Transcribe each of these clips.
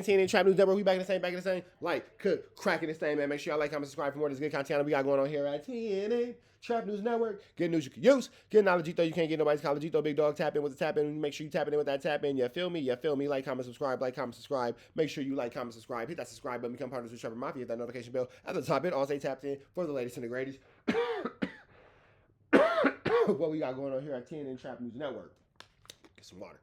TNN Trap News Network. We back in the same. Like, cook, cracking this thing, man. Make sure y'all like, comment, subscribe for more of this good content we got going on here at TNN Trap News Network. Good news you can use. Good knowledge, though you can't get nobody's college. Though big dog, tap in with the tap in. Make sure you tap in with that tap in. You feel me? Like, comment, subscribe. Make sure you like, comment, subscribe. Hit that subscribe button. Become part of the Trapper Mafia. Hit that notification bell at the top. It all stay tapped in for the latest and the greatest. What we got going on here at TNN Trap News Network. Get some water.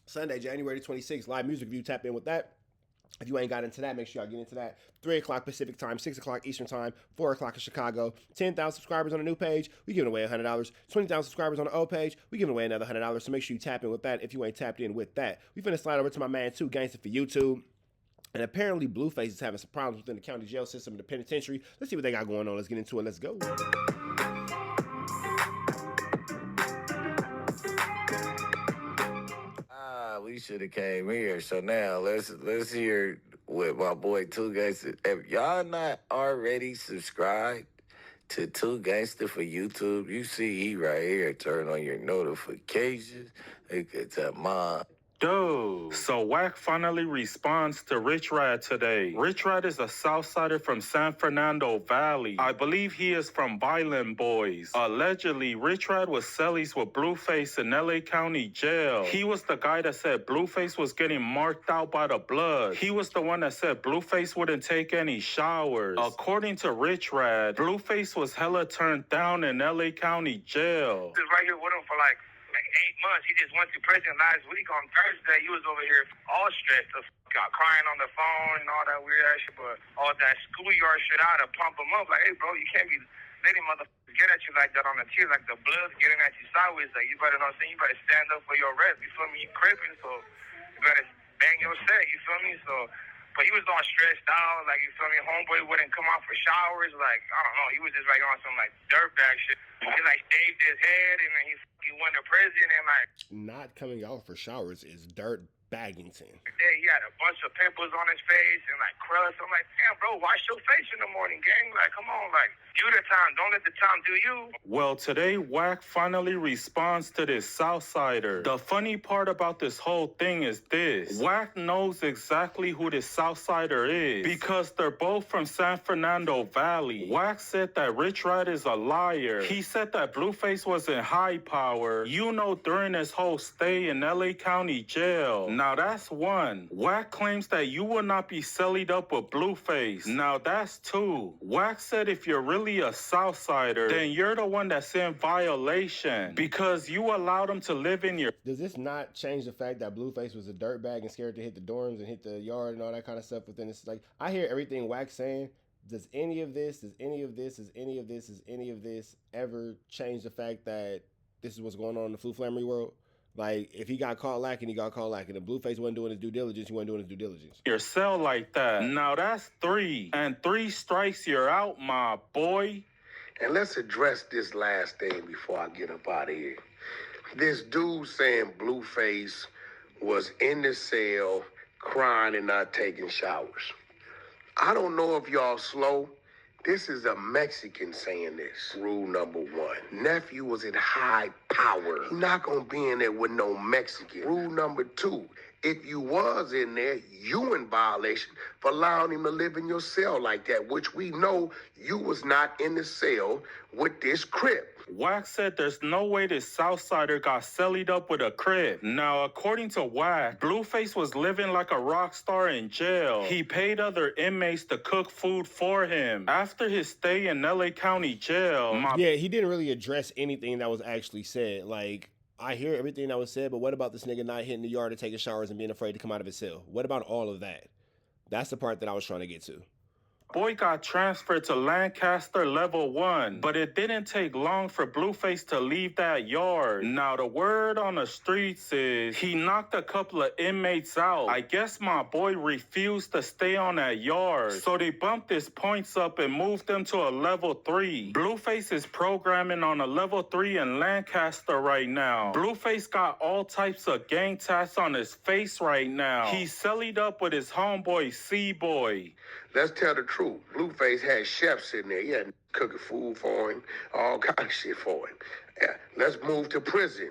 Sunday, January 26th, live music review. Tap in with that. If you ain't got into that, make sure y'all get into that. 3 o'clock Pacific time, 6 o'clock Eastern time, 4 o'clock in Chicago. 10,000 subscribers on the new page, we giving away $100. 20,000 subscribers on the old page, we giving away another $100. So make sure you tap in with that if you ain't tapped in with that. We finna slide over to my man, 2 Gangsta for YouTube. And apparently Blueface is having some problems within the county jail system and the penitentiary. Let's see what they got going on. Let's get into it. Let's go. We should have came here. So now let's hear what my boy 2 Gangsta. If y'all not already subscribed to 2 Gangsta for YouTube, you see he right here. Turn on your notifications. It's a mom. Dude, so Wack finally responds to Rich Rad today. Rich Rad is a Southsider from San Fernando Valley. I believe he is from Violent Boys. Allegedly, Rich Rad was cellies with Blueface in LA County Jail. He was the guy that said Blueface was getting marked out by the blood. He was the one that said Blueface wouldn't take any showers. According to Rich Rad, Blueface was hella turned down in LA County Jail. He was right here with him for like 8 months. He just went to prison last week on Thursday. He was over here all stressed, crying on the phone and all that weird ass shit. But all that schoolyard shit, I had to pump him up. Like, hey, bro, you can't be letting motherfuckers get at you like that on the tears, like the blood's getting at you sideways. Like, you better know what I'm saying? You better stand up for your rep. You feel me? You crippin', so you better bang your set. You feel me? So, but he was all stressed out. Like, you feel me? Homeboy wouldn't come out for showers. Like, I don't know. He was just like on some like dirtbag shit. He like shaved his head and then he went to prison and like. Not coming out for showers is dirt Baggington. Yeah, he had a bunch of pimples on his face and like crust. I'm like, damn, bro, wash your face in the morning, gang. Like, come on, like, you the time. Don't let the time do you. Well, today, Wack finally responds to this Southsider. The funny part about this whole thing is this. Wack knows exactly who this Southsider is because they're both from San Fernando Valley. Wack said that Rich Rad is a liar. He said that Blueface was in high power, during his whole stay in LA County Jail. Now that's one. Wack claims that you will not be cellied up with Blueface. Now that's two. Wack said if you're really a Southsider, then you're the one that's in violation because you allowed him to live in your... Does this not change the fact that Blueface was a dirtbag and scared to hit the dorms and hit the yard and all that kind of stuff within this? Like, I hear everything Wack's saying. Does any of this ever change the fact that this is what's going on in the Flu Flammery world? Like, if he got caught lacking, he got caught lacking. If Blueface wasn't doing his due diligence, he wasn't doing his due diligence. Your cell like that. Now that's 3. And 3 strikes, you're out, my boy. And let's address this last thing before I get up out of here. This dude saying Blueface was in the cell crying and not taking showers. I don't know if y'all slow. This is a Mexican saying this. Rule number 1. Nephew was in high power. He's not going to be in there with no Mexican. Rule number 2. If you was in there, you in violation for allowing him to live in your cell like that, which we know you was not in the cell with this Crip. Wack said there's no way this Southsider got cellied up with a Crip. Now, according to Wack, Blueface was living like a rock star in jail. He paid other inmates to cook food for him. After his stay in LA County Jail... Yeah, he didn't really address anything that was actually said. Like, I hear everything that was said, but what about this nigga not hitting the yard and taking showers and being afraid to come out of his cell? What about all of that? That's the part that I was trying to get to. Boy got transferred to Lancaster Level 1, but it didn't take long for Blueface to leave that yard. Now, the word on the streets is he knocked a couple of inmates out. I guess my boy refused to stay on that yard, so they bumped his points up and moved him to a Level 3. Blueface is programming on a Level 3 in Lancaster right now. Blueface got all types of gang tats on his face right now. He's cellied up with his homeboy C-Boy. Let's tell the truth. Blueface had chefs in there. He had cooking food for him, all kind of shit for him. Yeah. Let's move to prison.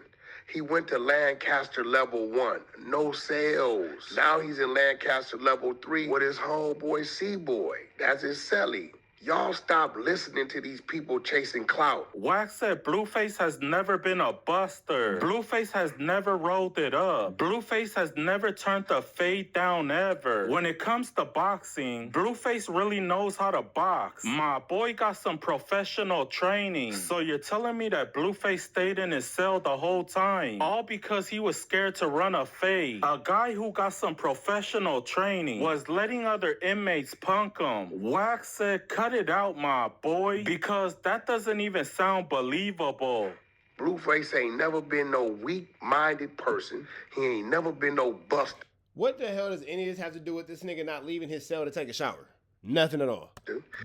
He went to Lancaster level 1, no sales. Now he's in Lancaster level 3 with his homeboy C-Boy. That's his celly. Y'all stop listening to these people chasing clout. Wack said Blueface has never been a buster. Blueface has never rolled it up. Blueface has never turned the fade down ever. When it comes to boxing, Blueface really knows how to box. My boy got some professional training. So you're telling me that Blueface stayed in his cell the whole time, all because he was scared to run a fade? A guy who got some professional training was letting other inmates punk him. Wack said, cut it out, my boy, because that doesn't even sound believable. Blueface ain't never been no weak-minded person. He ain't never been no buster. What the hell does any of this have to do with this nigga not leaving his cell to take a shower? Nothing at all.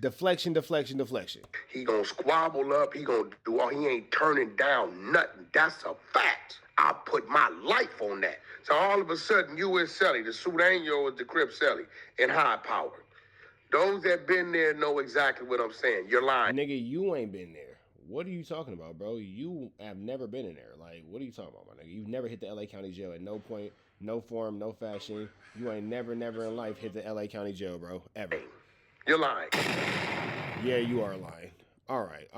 Deflection, deflection, deflection. He gonna squabble up. He gonna do all. He ain't turning down nothing. That's a fact. I put my life on that. So all of a sudden, you and Sally, the Sudanio is the Crip Sally, in high power. Those that been there know exactly what I'm saying. You're lying. Nigga, you ain't been there. What are you talking about, bro? You have never been in there. Like, what are you talking about, my nigga? You've never hit the LA County Jail at no point, no form, no fashion. You ain't never in life hit the LA County Jail, bro. Ever. You're lying. Yeah, you are lying. All right.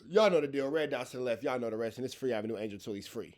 Y'all know the deal. Red dots to the left. Y'all know the rest. And it's Free Avenue Angel till he's free.